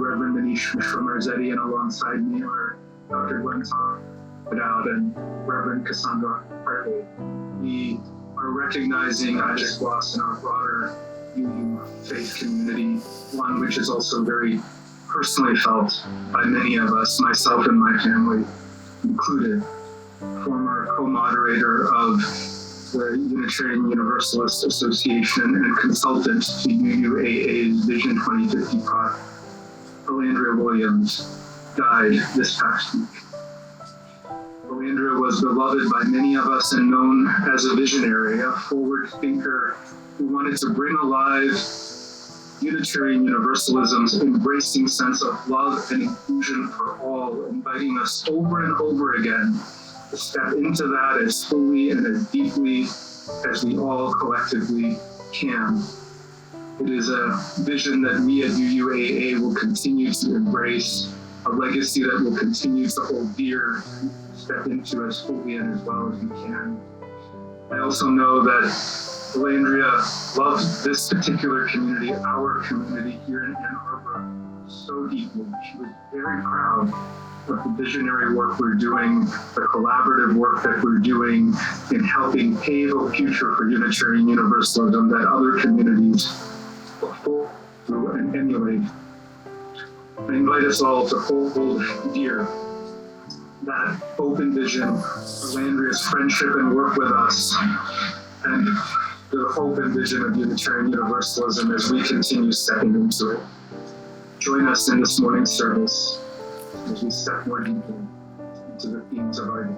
Reverend Manish, Mishra-Marzetti, and alongside me are Dr. Glen Rideout and Reverend Cassandra, Hartley. We are recognizing magic loss in our broader UU faith community, one which is also very personally felt by many of us, myself and my family included. Former co-moderator of the Unitarian Universalist Association and consultant to UUAA's Vision 2050 project, Elandria Williams, died this past week. Elandria was beloved by many of us and known as a visionary, a forward thinker who wanted to bring alive Unitarian Universalism's embracing sense of love and inclusion for all, inviting us over and over again to step into that as fully and as deeply as we all collectively can. It is a vision that we at UUAA will continue to embrace, a legacy that will continue to hold dear, step into as fully and as well as we can. I also know that Elandria loved this particular community, our community here in Ann Arbor, so deeply. She was very proud of the visionary work we're doing, the collaborative work that we're doing in helping pave a future for Unitarian Universalism that other communities will follow through and emulate. I invite us all to hold dear that open vision, Elandria's friendship and work with us, and the hope and vision of Unitarian Universalism as we continue stepping into it. Join us in this morning's service as we step more deeply into the themes of our day.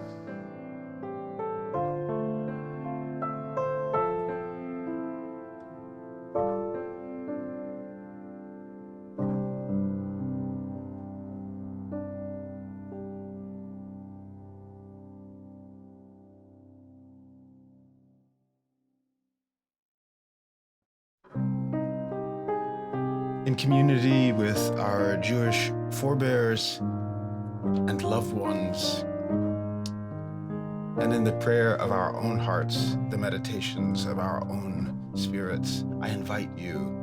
In community with our Jewish forebears and loved ones, and in the prayer of our own hearts, the meditations of our own spirits, I invite you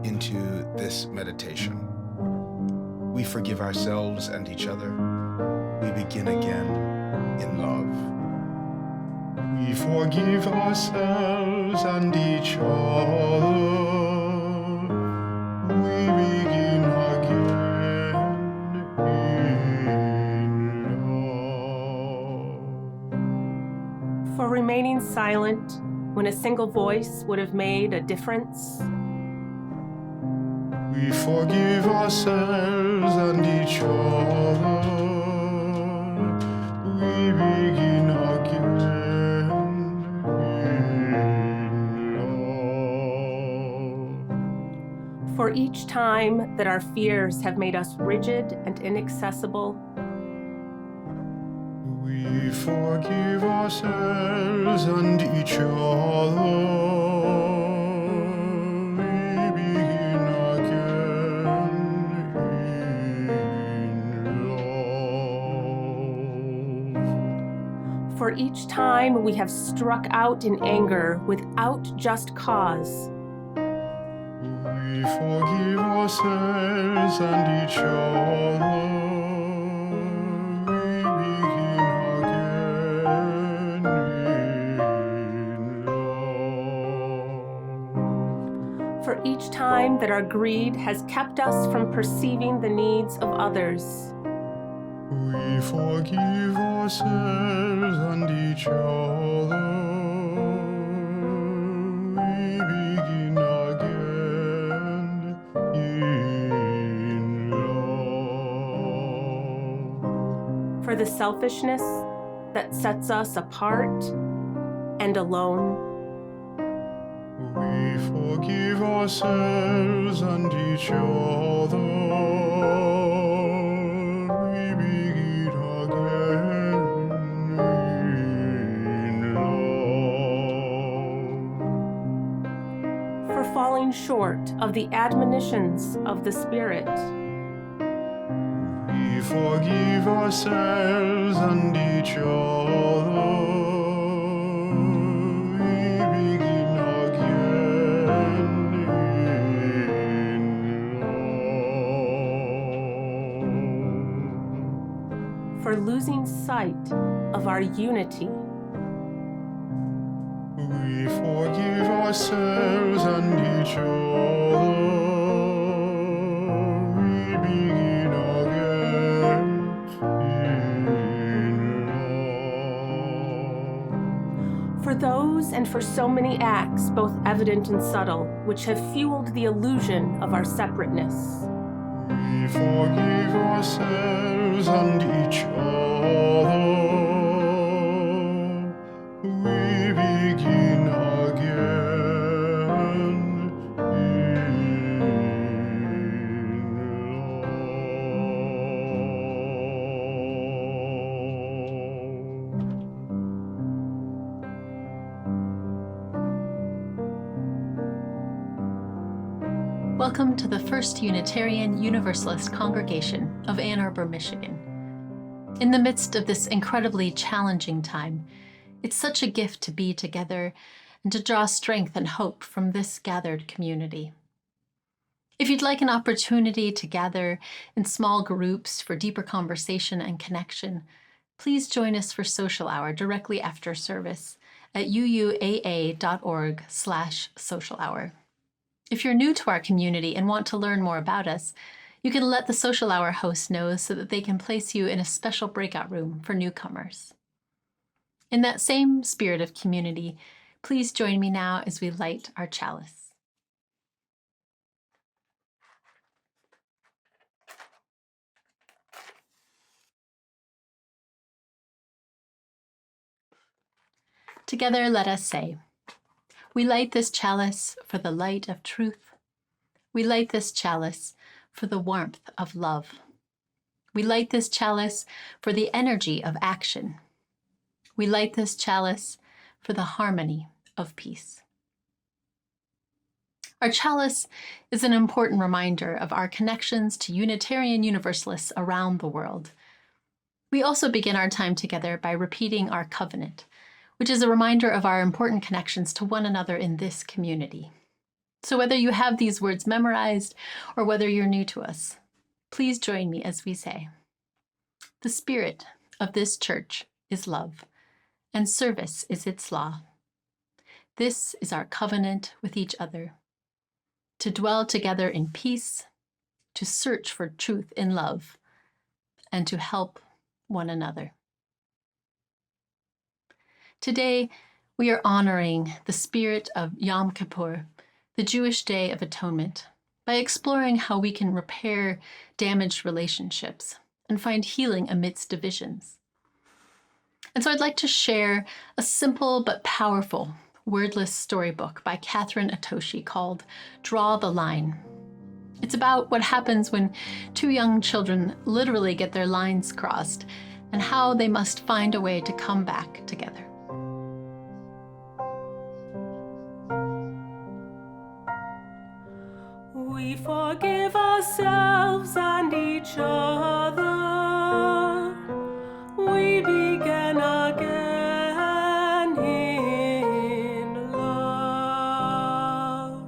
into this meditation. We forgive ourselves and each other. We begin again in love. We forgive ourselves and each other. We begin again in love. For remaining silent when a single voice would have made a difference. We forgive ourselves and each other. We begin again in love. For each time that our fears have made us rigid and inaccessible. We forgive ourselves and each other. For each time we have struck out in anger without just cause. We forgive ourselves and each other. We begin again in love. For each time that our greed has kept us from perceiving the needs of others. We forgive ourselves and each other. We begin again in love. For the selfishness that sets us apart and alone. We forgive ourselves and each other. Falling short of the admonitions of the Spirit. We forgive ourselves and each other. We begin again in for losing sight of our unity. We forgive ourselves and each other. We begin again in love. For those and for so many acts, both evident and subtle, which have fueled the illusion of our separateness. We forgive ourselves and each other. We begin again in love. Welcome to the First Unitarian Universalist Congregation of Ann Arbor, Michigan. In the midst of this incredibly challenging time, it's such a gift to be together and to draw strength and hope from this gathered community. If you'd like an opportunity to gather in small groups for deeper conversation and connection, please join us for social hour directly after service at uuaa.org/social hour. If you're new to our community and want to learn more about us, you can let the social hour host know so that they can place you in a special breakout room for newcomers. In that same spirit of community, please join me now as we light our chalice. Together, let us say, we light this chalice for the light of truth. We light this chalice for the warmth of love. We light this chalice for the energy of action. We light this chalice for the harmony of peace. Our chalice is an important reminder of our connections to Unitarian Universalists around the world. We also begin our time together by repeating our covenant, which is a reminder of our important connections to one another in this community. So whether you have these words memorized or whether you're new to us, please join me as we say, the spirit of this church is love, and service is its law. This is our covenant with each other, to dwell together in peace, to search for truth in love, and to help one another. Today, we are honoring the spirit of Yom Kippur, the Jewish Day of Atonement, by exploring how we can repair damaged relationships and find healing amidst divisions. And so I'd like to share a simple but powerful wordless storybook by Catherine Atoshi called Draw the Line. It's about what happens when two young children literally get their lines crossed and how they must find a way to come back together. We forgive ourselves and each other. We begin again in love.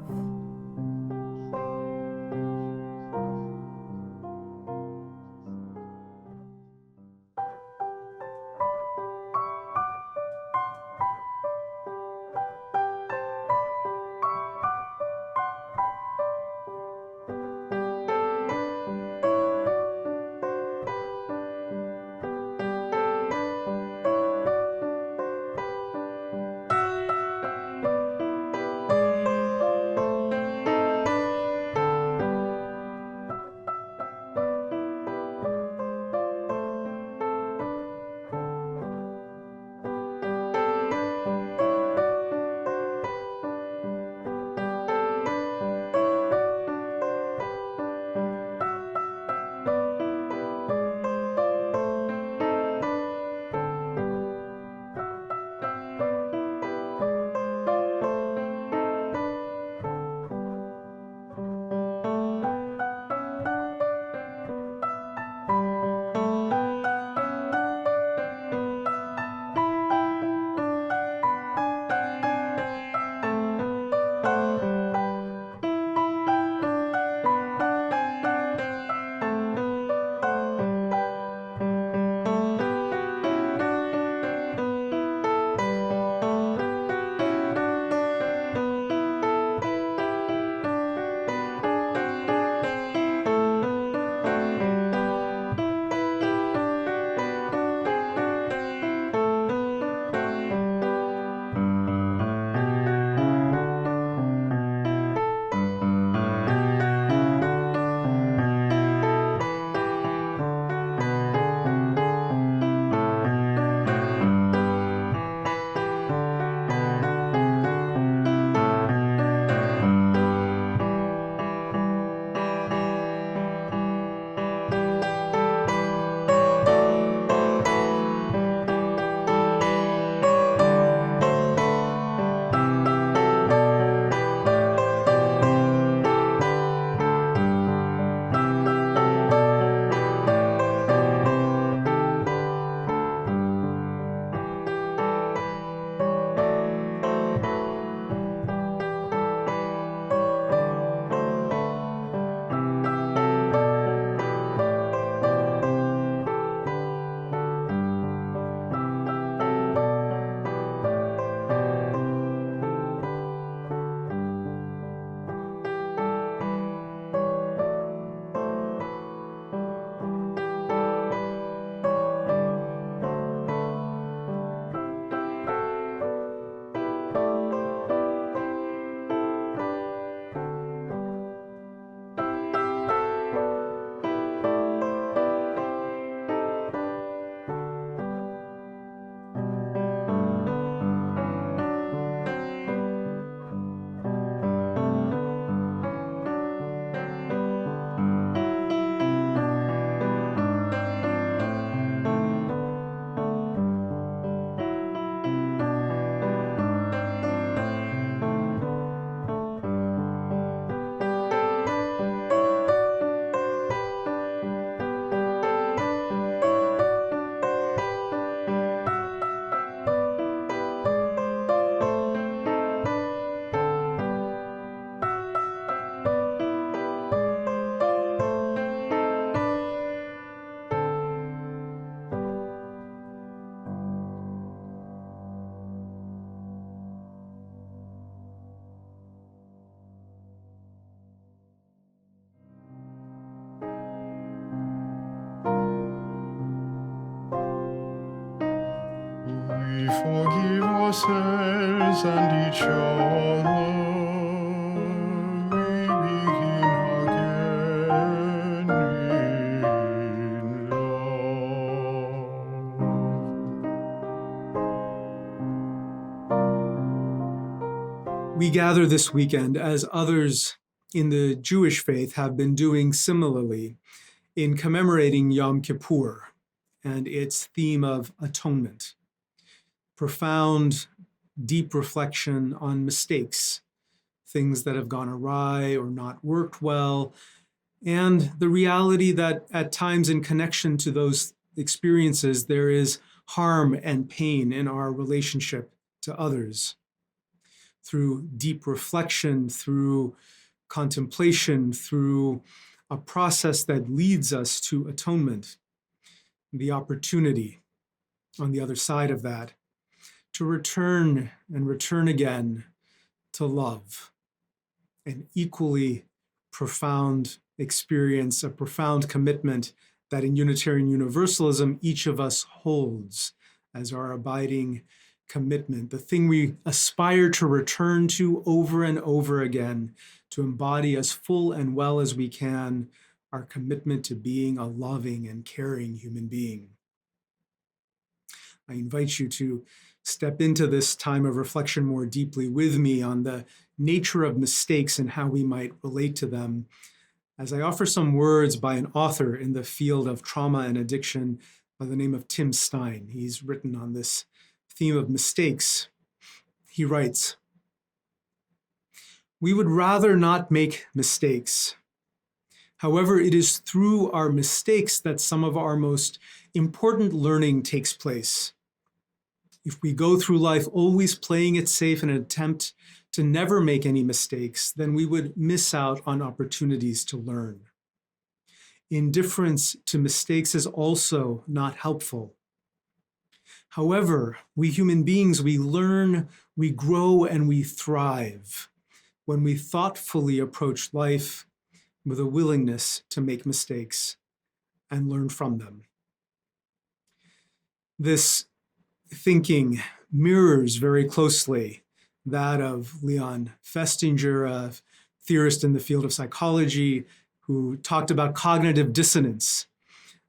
forgive ourselves and each other. We begin again in love. We gather this weekend as others in the Jewish faith have been doing similarly in commemorating Yom Kippur and its theme of atonement. Profound, deep reflection on mistakes, things that have gone awry or not worked well, and the reality that at times in connection to those experiences, there is harm and pain in our relationship to others. Through deep reflection, through contemplation, through a process that leads us to atonement, the opportunity on the other side of that to return and return again to love, an equally profound experience, a profound commitment that in Unitarian Universalism each of us holds as our abiding commitment, the thing we aspire to return to over and over again, to embody as full and well as we can our commitment to being a loving and caring human being. I invite you to step into this time of reflection more deeply with me on the nature of mistakes and how we might relate to them, as I offer some words by an author in the field of trauma and addiction by the name of Tim Stein. He's written on this theme of mistakes. He writes, "We would rather not make mistakes. However, it is through our mistakes that some of our most important learning takes place. If we go through life always playing it safe in an attempt to never make any mistakes, then we would miss out on opportunities to learn. Indifference to mistakes is also not helpful. However, we human beings, we learn, we grow, and we thrive when we thoughtfully approach life with a willingness to make mistakes and learn from them." This thinking mirrors very closely that of Leon Festinger, a theorist in the field of psychology, who talked about cognitive dissonance,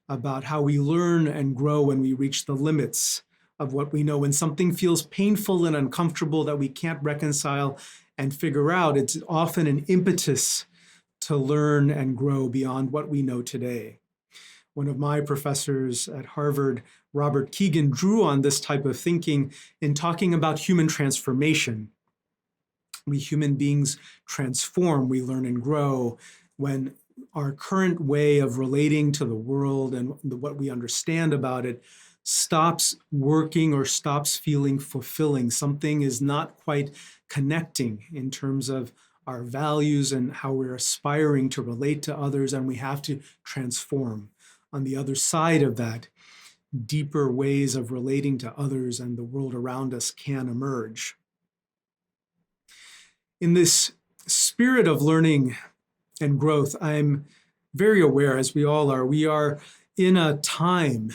about how we learn and grow when we reach the limits of what we know. When something feels painful and uncomfortable that we can't reconcile and figure out, it's often an impetus to learn and grow beyond what we know today. One of my professors at Harvard, Robert Keegan, drew on this type of thinking in talking about human transformation. We human beings transform, we learn and grow when our current way of relating to the world and what we understand about it stops working or stops feeling fulfilling. Something is not quite connecting in terms of our values and how we're aspiring to relate to others, and we have to transform. On the other side of that, deeper ways of relating to others and the world around us can emerge. In this spirit of learning and growth, I'm very aware, as we all are, we are in a time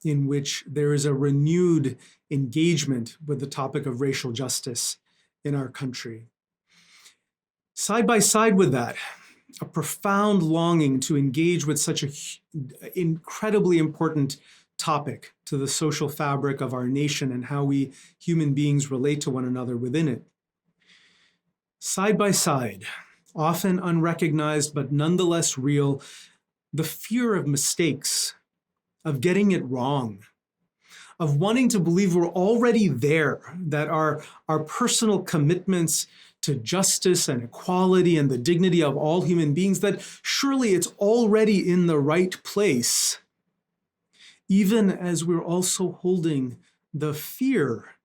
in which there is a renewed engagement with the topic of racial justice in our country. Side by side with that, a profound longing to engage with such an incredibly important topic to the social fabric of our nation and how we human beings relate to one another within it. Side by side, often unrecognized but nonetheless real, the fear of mistakes, of getting it wrong, of wanting to believe we're already there, that our personal commitments to justice and equality and the dignity of all human beings, that surely it's already in the right place, even as we're also holding the fear,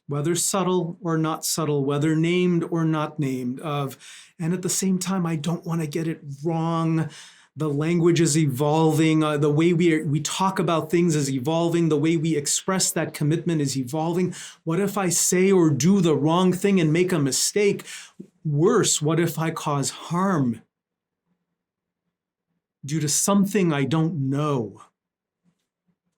whether subtle or not subtle, whether named or not named, and at the same time, I don't want to get it wrong. The language is evolving. The way we talk about things is evolving. The way we express that commitment is evolving. What if I say or do the wrong thing and make a mistake? Worse, what if I cause harm due to something I don't know?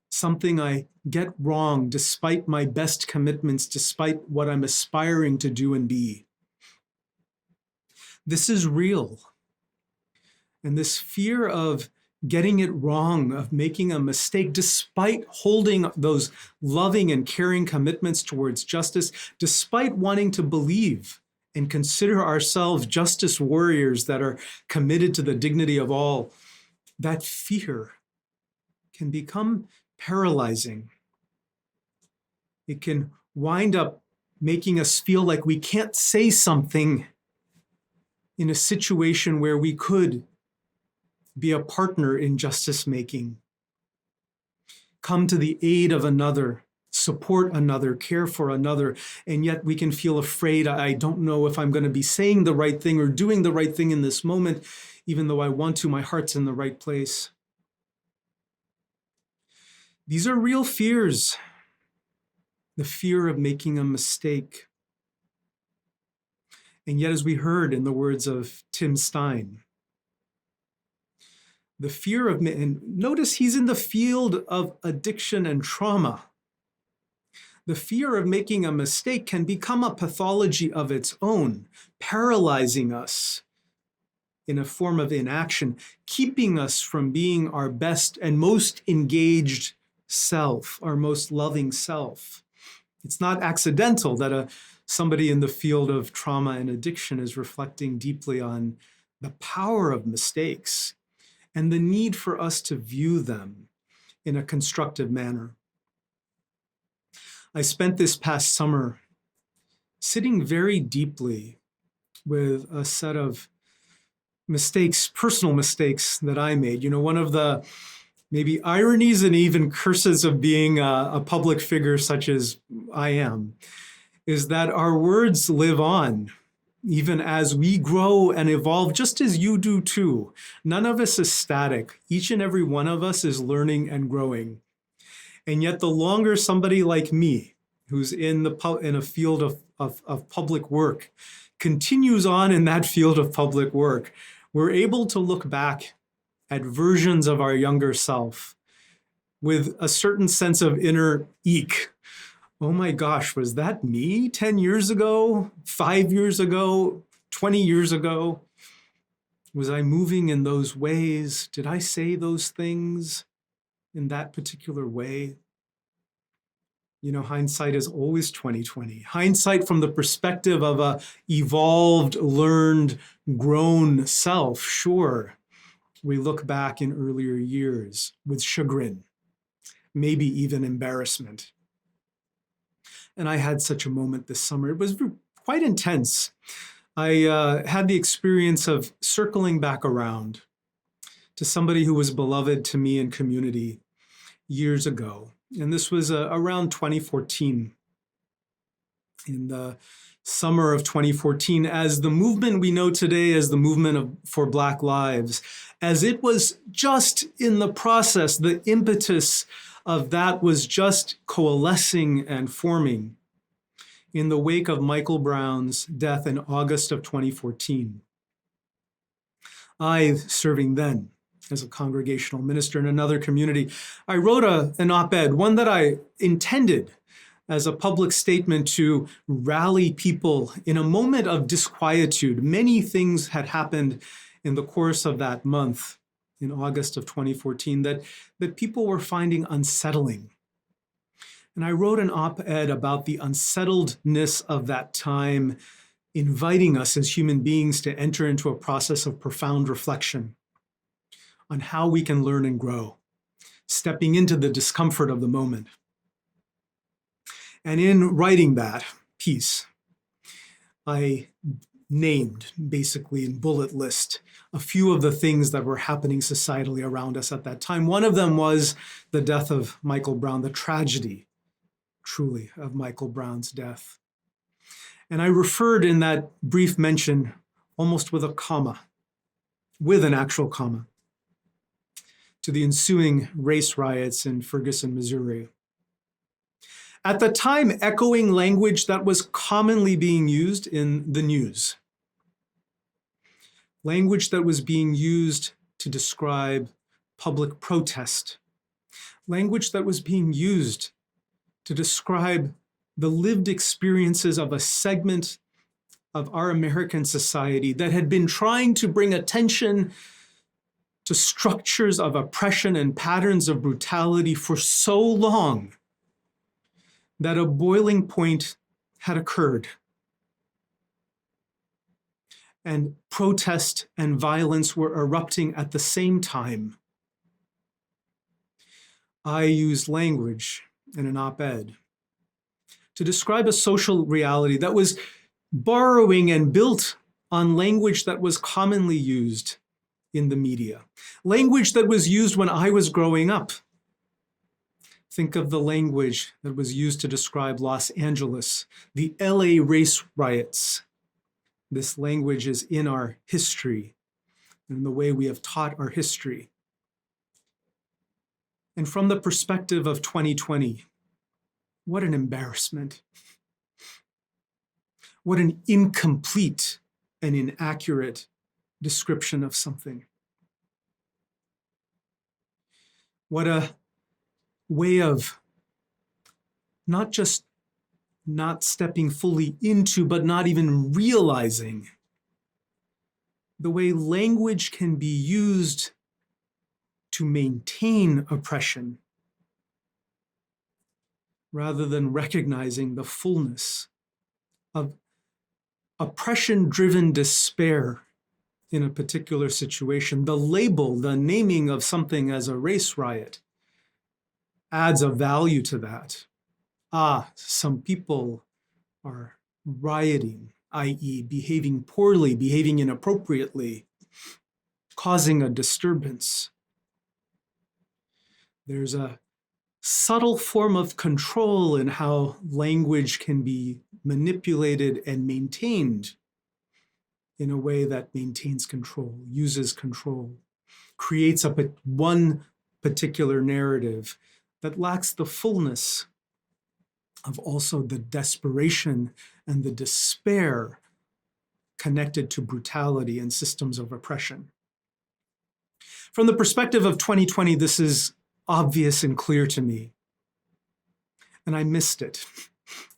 something I get wrong despite my best commitments, despite what I'm aspiring to do and be. This is real. And this fear of getting it wrong, of making a mistake, despite holding those loving and caring commitments towards justice, despite wanting to believe and consider ourselves justice warriors that are committed to the dignity of all, that fear can become paralyzing. It can wind up making us feel like we can't say something in a situation where we could be a partner in justice making, come to the aid of another, support another, care for another, and yet we can feel afraid. I don't know if I'm going to be saying the right thing or doing the right thing in this moment, even though I want to, my heart's in the right place. These are real fears. The fear of making a mistake. And yet, as we heard in the words of Tim Stein, the fear of, and notice he's in the field of addiction and trauma. The fear of making a mistake can become a pathology of its own, paralyzing us in a form of inaction, keeping us from being our best and most engaged self, our most loving self. It's not accidental that somebody in the field of trauma and addiction is reflecting deeply on the power of mistakes and the need for us to view them in a constructive manner. I spent this past summer sitting very deeply with a set of mistakes, personal mistakes that I made. You know, one of the maybe ironies and even curses of being a public figure such as I am is that our words live on even as we grow and evolve, just as you do too. None of us is static. Each and every one of us is learning and growing. And yet the longer somebody like me, who's in a field of public work, continues on in that field of public work, we're able to look back at versions of our younger self with a certain sense of inner eek. Oh my gosh, was that me 10 years ago, 5 years ago, 20 years ago? Was I moving in those ways? Did I say those things in that particular way? You know, hindsight is always 20/20. Hindsight from the perspective of a evolved, learned, grown self, sure. We look back in earlier years with chagrin, maybe even embarrassment. And I had such a moment this summer. It was quite intense. I had the experience of circling back around to somebody who was beloved to me in community years ago. And this was around 2014. In the summer of 2014, as the movement we know today as the movement for Black Lives, as it was just in the process, the impetus of that was just coalescing and forming in the wake of Michael Brown's death in August of 2014. I, serving then as a congregational minister in another community, I wrote an op-ed, one that I intended as a public statement to rally people in a moment of disquietude. Many things had happened in the course of that month in August of 2014 that people were finding unsettling. And I wrote an op-ed about the unsettledness of that time, inviting us as human beings to enter into a process of profound reflection on how we can learn and grow, stepping into the discomfort of the moment. And in writing that piece, I named, basically in bullet list, a few of the things that were happening societally around us at that time. One of them was the death of Michael Brown, the tragedy, truly, of Michael Brown's death. And I referred in that brief mention, almost with a comma, with an actual comma, to the ensuing race riots in Ferguson, Missouri. At the time, echoing language that was commonly being used in the news. Language that was being used to describe public protest language that was being used to describe the lived experiences of a segment of our American society that had been trying to bring attention to structures of oppression and patterns of brutality for so long that a boiling point had occurred. And protest and violence were erupting at the same time. I used language in an op-ed to describe a social reality that was borrowing and built on language that was commonly used in the media, language that was used when I was growing up. Think of the language that was used to describe Los Angeles, the LA race riots. This language is in our history and the way we have taught our history. And from the perspective of 2020, what an embarrassment. What an incomplete and inaccurate description of something. What a way of not just not stepping fully into, but not even realizing the way language can be used to maintain oppression rather than recognizing the fullness of oppression-driven despair in a particular situation. The label, the naming of something as a race riot adds a value to that. Some people are rioting, i.e., behaving poorly, behaving inappropriately, causing a disturbance. There's a subtle form of control in how language can be manipulated and maintained in a way that maintains control, uses control, creates one particular narrative that lacks the fullness of also the desperation and the despair connected to brutality and systems of oppression. From the perspective of 2020, this is obvious and clear to me. And I missed it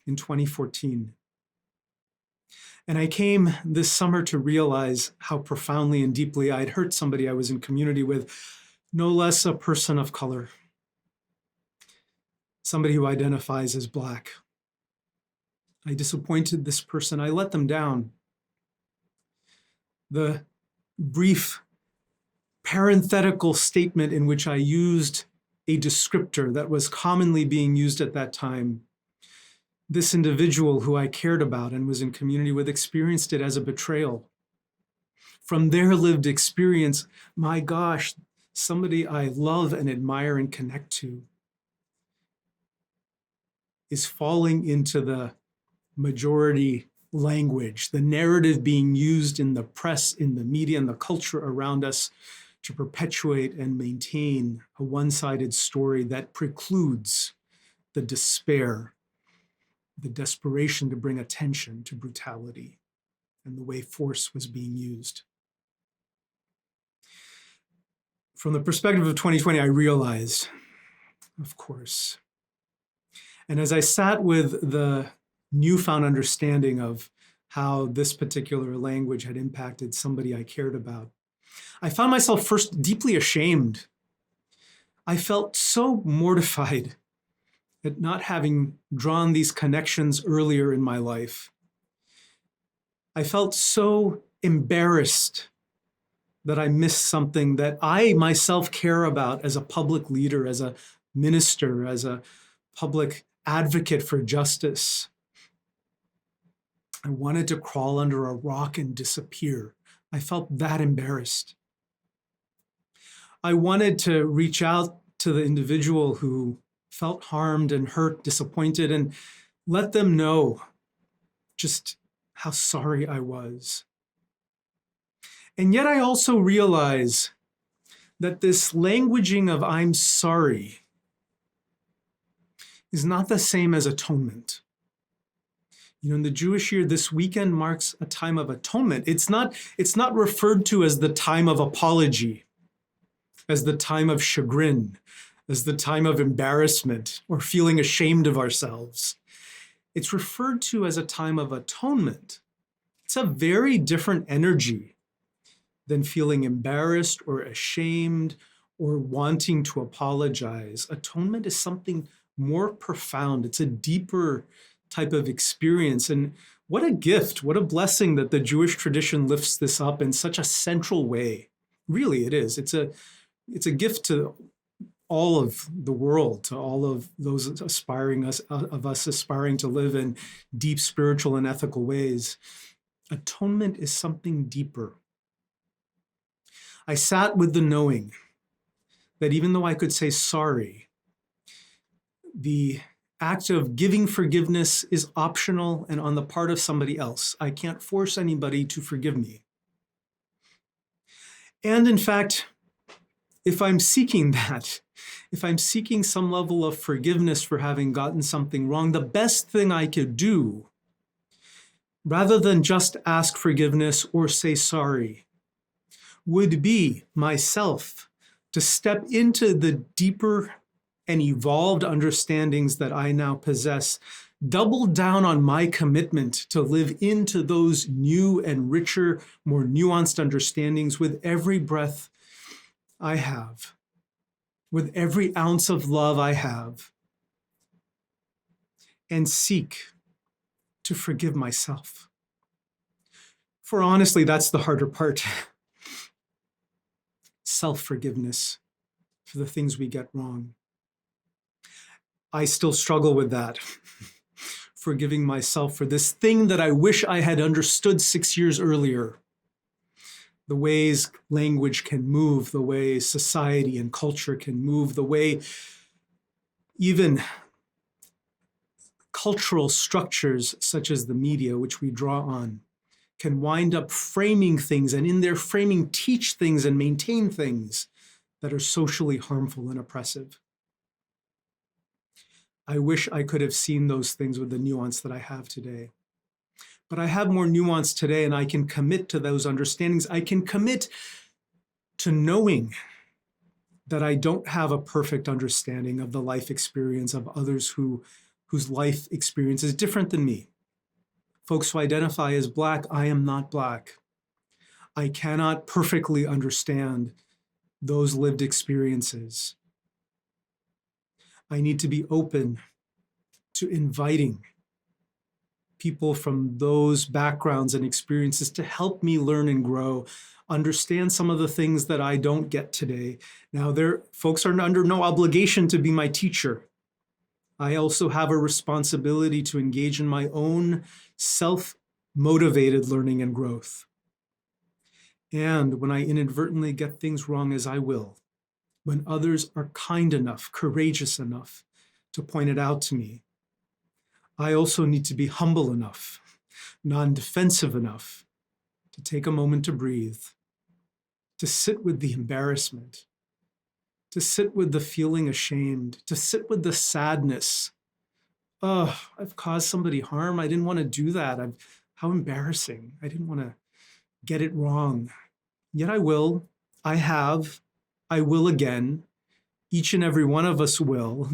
in 2014. And I came this summer to realize how profoundly and deeply I'd hurt somebody I was in community with, no less a person of color, somebody who identifies as Black. I disappointed this person. I let them down. The brief parenthetical statement in which I used a descriptor that was commonly being used at that time, this individual who I cared about and was in community with experienced it as a betrayal. From their lived experience, my gosh, somebody I love and admire and connect to is falling into the majority language, the narrative being used in the press, in the media, and the culture around us to perpetuate and maintain a one-sided story that precludes the despair, the desperation to bring attention to brutality and the way force was being used. From the perspective of 2020, I realized, of course, and as I sat with the newfound understanding of how this particular language had impacted somebody I cared about, I found myself first deeply ashamed. I felt so mortified at not having drawn these connections earlier in my life. I felt so embarrassed that I missed something that I myself care about as a public leader, as a minister, as a public advocate for justice. I wanted to crawl under a rock and disappear. I felt that embarrassed. I wanted to reach out to the individual who felt harmed and hurt, disappointed, and let them know just how sorry I was. And yet I also realize that this languaging of I'm sorry is not the same as atonement. You know, in the Jewish year, this weekend marks a time of atonement. It's not referred to as the time of apology, as the time of chagrin, as the time of embarrassment or feeling ashamed of ourselves. It's referred to as a time of atonement. It's a very different energy than feeling embarrassed or ashamed or wanting to apologize. Atonement is something more profound. It's a deeper type of experience. And what a gift, what a blessing that the Jewish tradition lifts this up in such a central way. Really, it is. It's a gift to all of the world, to all of those of us aspiring to live in deep spiritual and ethical ways. Atonement is something deeper. I sat with the knowing that even though I could say sorry, the act of giving forgiveness is optional and on the part of somebody else. I can't force anybody to forgive me. And in fact, if I'm seeking that, if I'm seeking some level of forgiveness for having gotten something wrong, the best thing I could do, rather than just ask forgiveness or say sorry, would be myself to step into the deeper and evolved understandings that I now possess, double down on my commitment to live into those new and richer, more nuanced understandings with every breath I have, with every ounce of love I have, and seek to forgive myself. For honestly, that's the harder part. Self-forgiveness for the things we get wrong. I still struggle with that. Forgiving myself for this thing that I wish I had understood 6 years earlier. The ways language can move, the way society and culture can move, the way even cultural structures such as the media, which we draw on, can wind up framing things and in their framing teach things and maintain things that are socially harmful and oppressive. I wish I could have seen those things with the nuance that I have today. But I have more nuance today and I can commit to those understandings. I can commit to knowing that I don't have a perfect understanding of the life experience of others whose life experience is different than me. Folks who identify as Black, I am not Black. I cannot perfectly understand those lived experiences. I need to be open to inviting people from those backgrounds and experiences to help me learn and grow, understand some of the things that I don't get today. Now, folks are under no obligation to be my teacher. I also have a responsibility to engage in my own self-motivated learning and growth. And when I inadvertently get things wrong, as I will, when others are kind enough, courageous enough to point it out to me, I also need to be humble enough, non-defensive enough to take a moment to breathe, to sit with the embarrassment, to sit with the feeling ashamed, to sit with the sadness. Oh, I've caused somebody harm. I didn't want to do that. How embarrassing. I didn't want to get it wrong. Yet I will. I have. I will again. Each and every one of us will,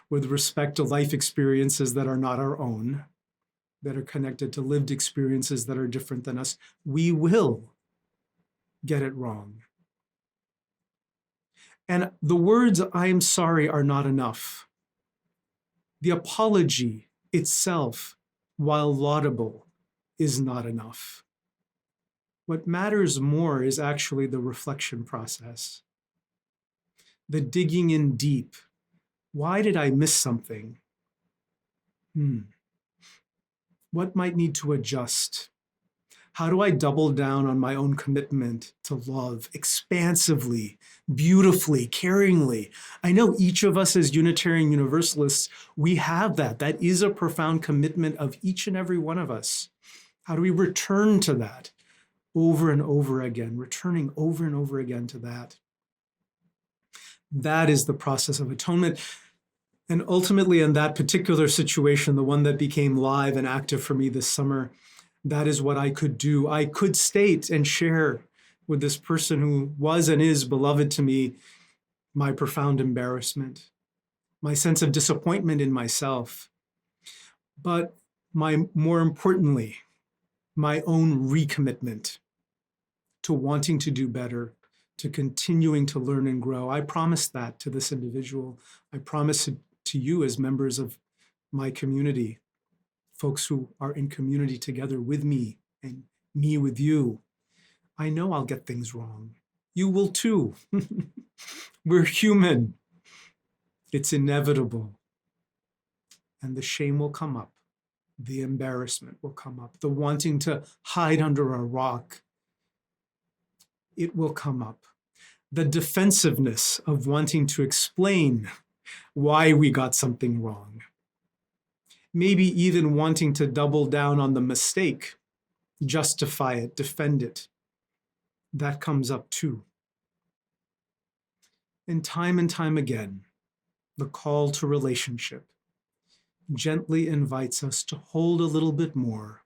with respect to life experiences that are not our own, that are connected to lived experiences that are different than us. We will get it wrong. And the words, I am sorry, are not enough. The apology itself, while laudable, is not enough. What matters more is actually the reflection process. The digging in deep. Why did I miss something? What might need to adjust? How do I double down on my own commitment to love expansively, beautifully, caringly? I know each of us as Unitarian Universalists, we have that. That is a profound commitment of each and every one of us. How do we return to that over and over again, returning over and over again to that? That is the process of atonement. And ultimately, in that particular situation, the one that became live and active for me this summer, that is what I could do. I could state and share with this person who was and is beloved to me my profound embarrassment, my sense of disappointment in myself, but more importantly, my own recommitment to wanting to do better, to continuing to learn and grow. I promise that to this individual. I promise it to you as members of my community, folks who are in community together with me and me with you. I know I'll get things wrong. You will too. We're human. It's inevitable. And the shame will come up. The embarrassment will come up. The wanting to hide under a rock, it will come up. The defensiveness of wanting to explain why we got something wrong. Maybe even wanting to double down on the mistake, justify it, defend it. That comes up too. And time again, the call to relationship gently invites us to hold a little bit more,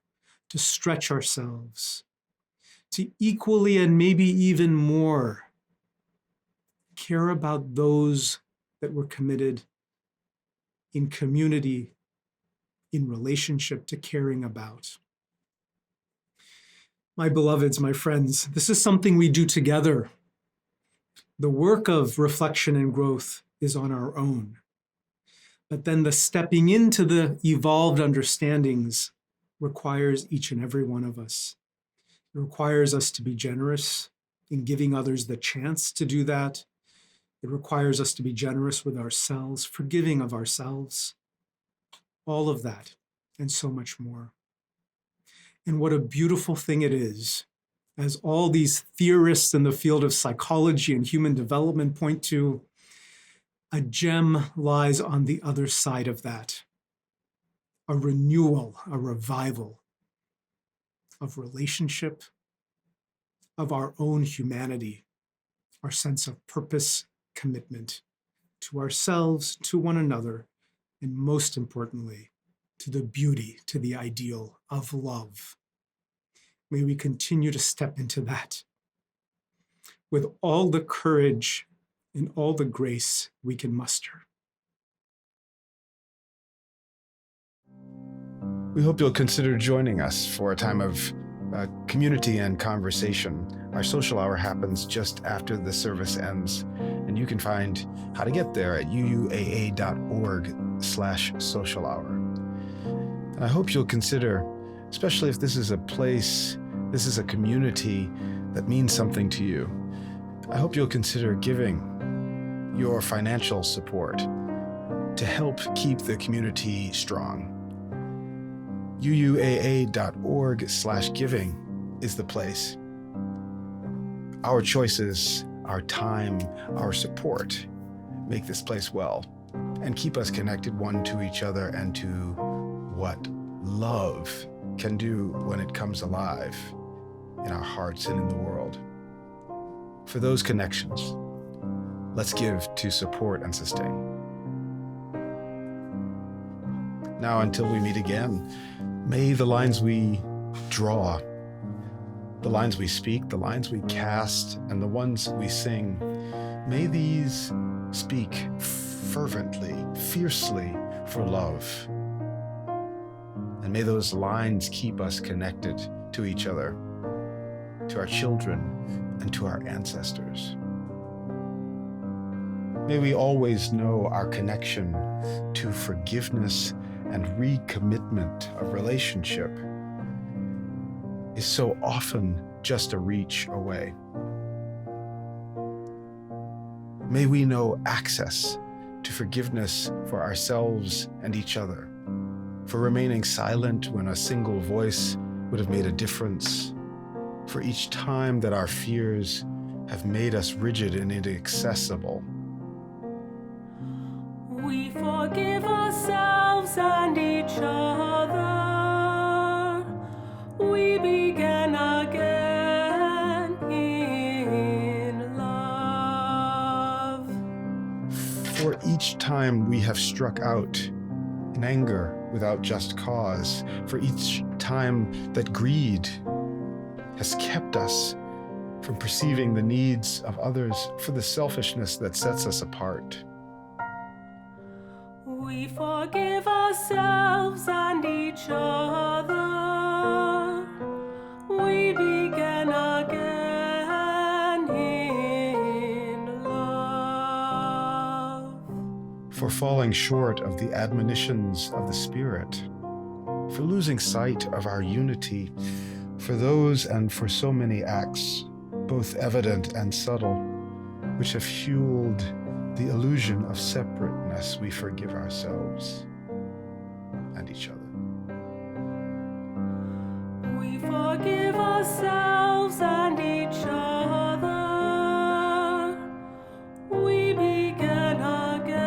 to stretch ourselves, to equally and maybe even more care about those that we're committed in community, in relationship to caring about. My beloveds, my friends, this is something we do together. The work of reflection and growth is on our own. But then the stepping into the evolved understandings requires each and every one of us. It requires us to be generous in giving others the chance to do that. It requires us to be generous with ourselves, forgiving of ourselves, all of that, and so much more. And what a beautiful thing it is, as all these theorists in the field of psychology and human development point to, a gem lies on the other side of that. A renewal, a revival of relationship, of our own humanity, our sense of purpose, commitment to ourselves, to one another, and most importantly, to the beauty, to the ideal of love. May we continue to step into that with all the courage and all the grace we can muster. We hope you'll consider joining us for a time of community and conversation. Our social hour happens just after the service ends, and you can find how to get there at uuaa.org/social hour. And I hope you'll consider, especially if this is a place, this is a community that means something to you, I hope you'll consider giving your financial support to help keep the community strong. UUAA.org/giving is the place. Our choices, our time, our support make this place well and keep us connected one to each other and to what love can do when it comes alive in our hearts and in the world. For those connections, let's give to support and sustain. Now, until we meet again, may the lines we draw, the lines we speak, the lines we cast, and the ones we sing, may these speak fervently, fiercely for love. And may those lines keep us connected to each other, to our children, and to our ancestors. May we always know our connection to forgiveness and recommitment of relationship is so often just a reach away. May we know access to forgiveness for ourselves and each other, for remaining silent when a single voice would have made a difference, for each time that our fears have made us rigid and inaccessible. We forgive ourselves and each other. We begin again in love. For each time we have struck out in anger without just cause, for each time that greed has kept us from perceiving the needs of others for the selfishness that sets us apart. We forgive ourselves and each other. We begin again in love. For falling short of the admonitions of the Spirit, for losing sight of our unity, for those and for so many acts, both evident and subtle, which have fueled the illusion of separateness, we forgive ourselves and each other. We forgive ourselves and each other. We begin again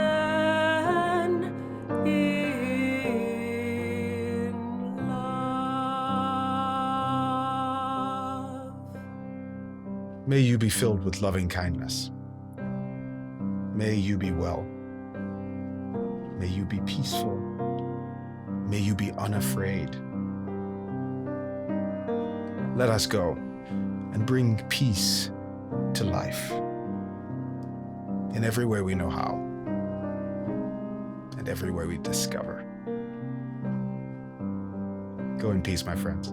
in love. May you be filled with loving kindness. May you be well. May you be peaceful. May you be unafraid. Let us go and bring peace to life in every way we know how and every way we discover. Go in peace, my friends.